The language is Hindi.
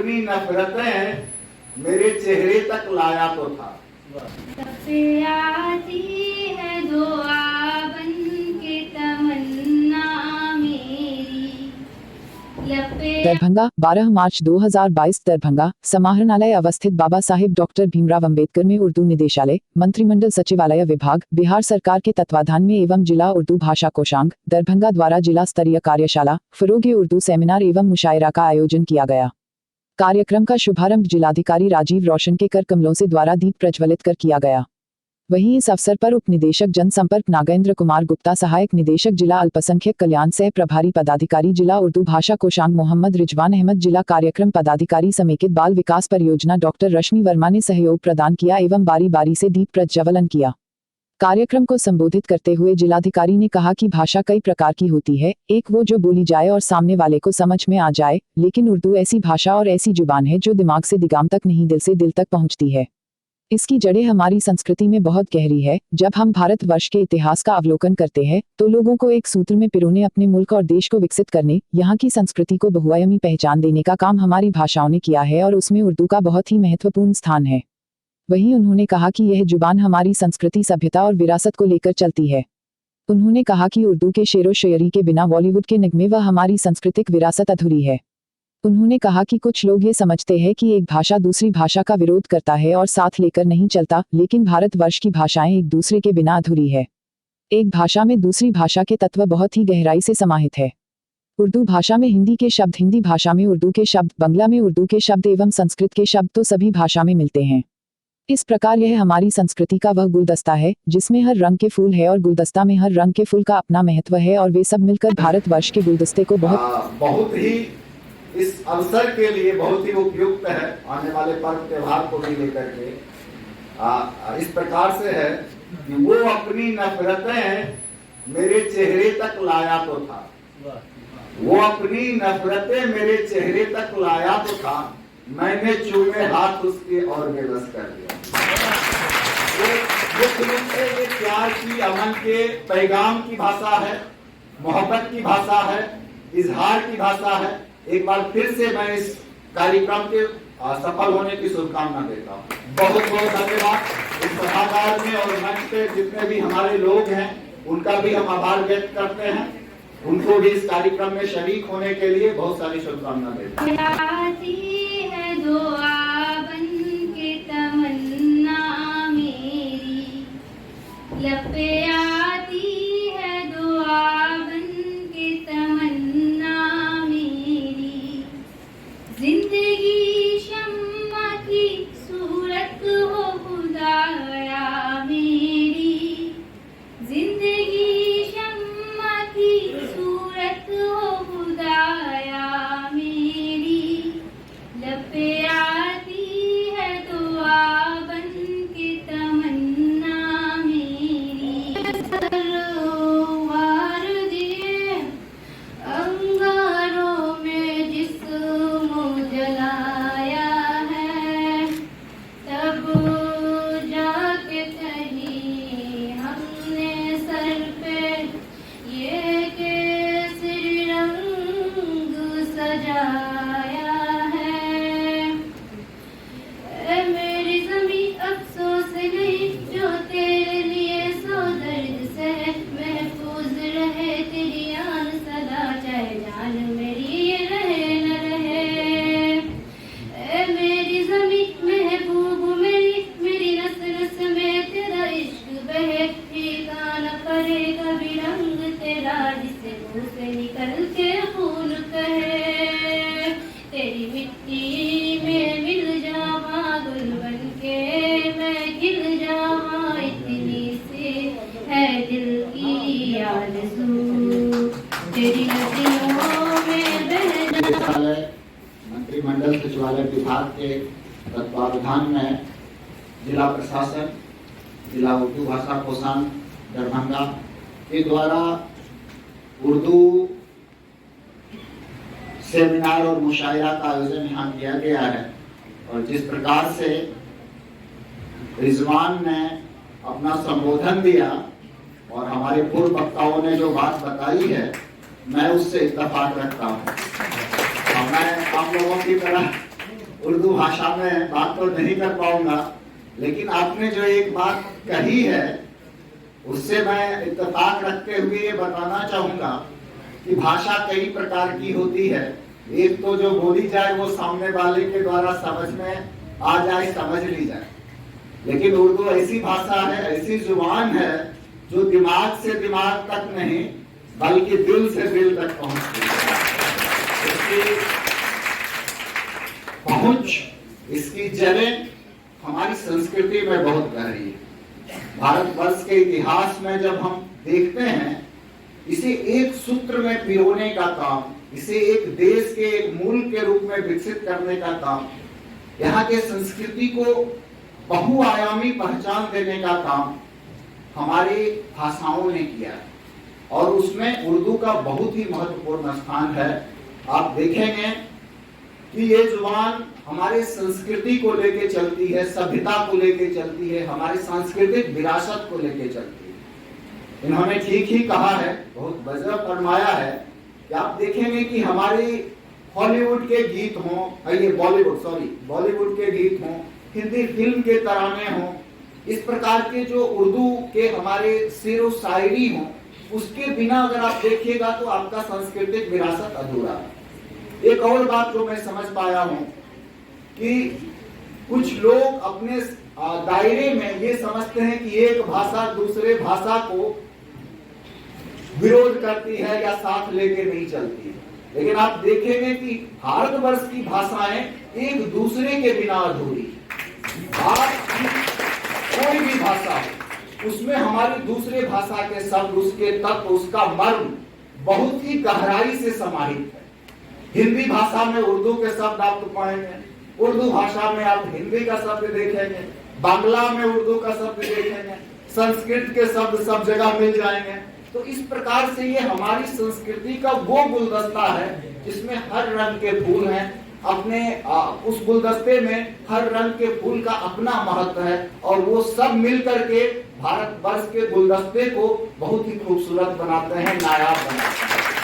अपनी नफरतें मेरे चेहरे तक लाया तो था। आती है दुआ बन के तमन्ना मेरी। दरभंगा 12 मार्च 2022 दरभंगा समाहरणालय अवस्थित बाबा साहिब डॉक्टर भीमराव अंबेडकर में उर्दू निदेशालय, मंत्रिमंडल सचिवालय विभाग, बिहार सरकार के तत्वाधान में एवं जिला उर्दू भाषा कोषांग दरभंगा द्वारा जिला स्तरीय कार्यशाला फरोगे उर्दू सेमिनार एवं मुशायरा का आयोजन किया गया। कार्यक्रम का शुभारंभ जिलाधिकारी राजीव रोशन के कर कमलों से द्वारा दीप प्रज्वलित कर किया गया। वहीं इस अवसर पर उप निदेशक जनसंपर्क नागेंद्र कुमार गुप्ता, सहायक निदेशक जिला अल्पसंख्यक कल्याण सह प्रभारी पदाधिकारी जिला उर्दू भाषा कोषांग मोहम्मद रिजवान अहमद, जिला कार्यक्रम पदाधिकारी समेकित बाल विकास परियोजना डॉक्टर रश्मि वर्मा ने सहयोग प्रदान किया एवं बारी बारी से दीप प्रज्वलन किया। कार्यक्रम को संबोधित करते हुए जिलाधिकारी ने कहा कि भाषा कई प्रकार की होती है, एक वो जो बोली जाए और सामने वाले को समझ में आ जाए, लेकिन उर्दू ऐसी भाषा और ऐसी जुबान है जो दिमाग से दिगाम तक नहीं दिल से दिल तक पहुंचती है। इसकी जड़ें हमारी संस्कृति में बहुत गहरी है। जब हम भारतवर्ष के इतिहास का अवलोकन करते हैं तो लोगों को एक सूत्र में पिरोने, अपने मुल्क और देश को विकसित करने, यहाँ की संस्कृति को बहुआयामी पहचान देने का काम हमारी भाषाओं ने किया है और उसमें उर्दू का बहुत ही महत्वपूर्ण स्थान है। वहीं उन्होंने कहा कि यह जुबान हमारी संस्कृति, सभ्यता और विरासत को लेकर चलती है। उन्होंने कहा कि उर्दू के शेरो शायरी के बिना बॉलीवुड के नगमे व हमारी सांस्कृतिक विरासत अधूरी है। उन्होंने कहा कि कुछ लोग ये समझते हैं कि एक भाषा दूसरी भाषा का विरोध करता है और साथ लेकर नहीं चलता, लेकिन भारतवर्ष की भाषाएं एक दूसरे के बिना अधूरी है। एक भाषा में दूसरी भाषा के तत्व बहुत ही गहराई से समाहित है। उर्दू भाषा में हिंदी के शब्द, हिंदी भाषा में उर्दू के शब्द, बंगला में उर्दू के शब्द एवं संस्कृत के शब्द तो सभी भाषा में मिलते हैं। इस प्रकार यह हमारी संस्कृति का वह गुलदस्ता है जिसमें हर रंग के फूल है और गुलदस्ता में हर रंग के फूल का अपना महत्व है और वे सब मिलकर भारतवर्ष के गुलदस्ते को बहुत ही इस अवसर के लिए बहुत ही उपयुक्त है। आने वाले पर्व त्योहार को भी लेकर के इस प्रकार से है कि वो अपनी नफरतें मेरे चेहरे तक लाया तो था। वो अपनी नफरतें मेरे चेहरे तक लाया तो था, मैंने चूमे हाथ उसके और बेबस कर दिया। ये प्यार की, अमन के पैगाम की भाषा है, मोहब्बत की भाषा है, इजहार की भाषा है। एक बार फिर से मैं इस कार्यक्रम के सफल होने की शुभकामना देता हूँ। बहुत बहुत धन्यवाद। इस सभागार में और मंच पे जितने भी हमारे लोग हैं उनका भी हम आभार व्यक्त करते हैं। उनको भी इस कार्यक्रम में शरीक होने के लिए बहुत सारी शुभकामना देते हैं। दुआ बन के तमन्ना मेरी, लपे आती है दुआ बन के तमन्ना मेरी। जिंदगी शम्मा की सूरत हो खुदाया मेरी, जिंदगी शम्मा की सूरत हो खुदाया मेरी। लपे आती है दुआ बन के तमन्ना मेरी। सरोवर दिए अंगारों में जिस्म जलाया है, तब जाके कहीं हमने सर पे ये केसरी रंग सजाया है। मेरी ज़मीं अफसोस नहीं जो तेरे लिए सो दर्द से महफूज रहे तेरी आन सदा, चाहे जान मेरी ये रहे न रहे। मेरी ज़मीं महबूब मेरी नस नस में तेरा इश्क बहे, फीका न करे कभी रंग तेरा जिसे मुँह से निकल के खून कहे। तेरी मिट्टी में मिल जावा गुल बन के मैं खिल जावा, इतनी सी है दिल की आरज़ू तेरी नदियों में बह जा। मंत्रिमंडल सचिवालय विभाग के तत्वावधान में जिला प्रशासन, जिला उर्दू भाषा कोषांग दरभंगा के द्वारा उर्दू सेमिनार और मुशायरा का आयोजन यहाँ किया गया है। और जिस प्रकार से रिजवान ने अपना संबोधन दिया और हमारे पूर्व वक्ताओं ने जो बात बताई है, मैं उससे इत्तेफाक रखता हूँ। और मैं आप लोगों की तरह उर्दू भाषा में बात तो नहीं कर पाऊंगा, लेकिन आपने जो एक बात कही है उससे मैं इत्तेफाक रखते हुए ये बताना चाहूंगा कि भाषा कई प्रकार की होती है। एक तो जो बोली जाए वो सामने वाले के द्वारा समझ में आ जाए, समझ ली जाए, लेकिन उर्दू ऐसी भाषा है, ऐसी जुबान है जो दिमाग से दिमाग तक नहीं बल्कि दिल से दिल तक पहुंचती है। इसकी पहुंच, इसकी जड़ें हमारी संस्कृति में बहुत गहरी है। भारतवर्ष के इतिहास में जब हम देखते हैं, इसे एक सूत्र में पिरोने का काम, इसे एक देश के एक मूल के रूप में विकसित करने का काम, यहाँ के संस्कृति को बहुआयामी पहचान देने का काम हमारी भाषाओं ने किया है और उसमें उर्दू का बहुत ही महत्वपूर्ण स्थान है। आप देखेंगे कि ये जुबान हमारे संस्कृति को लेके चलती है, सभ्यता को लेके चलती है, हमारी सांस्कृतिक विरासत को लेके चलती है। इन्होंने ठीक ही कहा है, बहुत वजह फरमाया है कि आप देखेंगे कि हमारे हॉलीवुड के गीत हों, ये बॉलीवुड के गीत हों, हिंदी फिल्म के तराने हों, इस प्रकार के जो उर्दू के हमारे शेर व शायरी हों, उसके बिना अगर आप देखिएगा तो आपका सांस्कृतिक विरासत अधूरा है। एक और बात जो मैं समझ पाया हूं कि कुछ लोग अपने दायरे में ये समझते हैं कि एक भाषा दूसरे भाषा को विरोध करती है या साथ लेके नहीं चलती है, लेकिन आप देखेंगे कि भारतवर्ष की भाषाएं एक दूसरे के बिना अधूरी। कोई भी भाषा हो, उसमें हमारी दूसरे भाषा के शब्द, उसके तत्व, उसका मर्म बहुत ही गहराई से समाहित है। हिंदी भाषा में उर्दू के शब्द आप तो पढ़ेंगे, उर्दू भाषा में आप हिंदी का शब्द देखेंगे, बांग्ला में उर्दू का शब्द देखेंगे, संस्कृत के शब्द सब जगह मिल जाएंगे। तो इस प्रकार से ये हमारी संस्कृति का वो गुलदस्ता है जिसमें हर रंग के फूल हैं। अपने उस गुलदस्ते में हर रंग के फूल का अपना महत्व है और वो सब मिलकर के भारतवर्ष के गुलदस्ते को बहुत ही खूबसूरत बनाते हैं, नायाब बनाते हैं।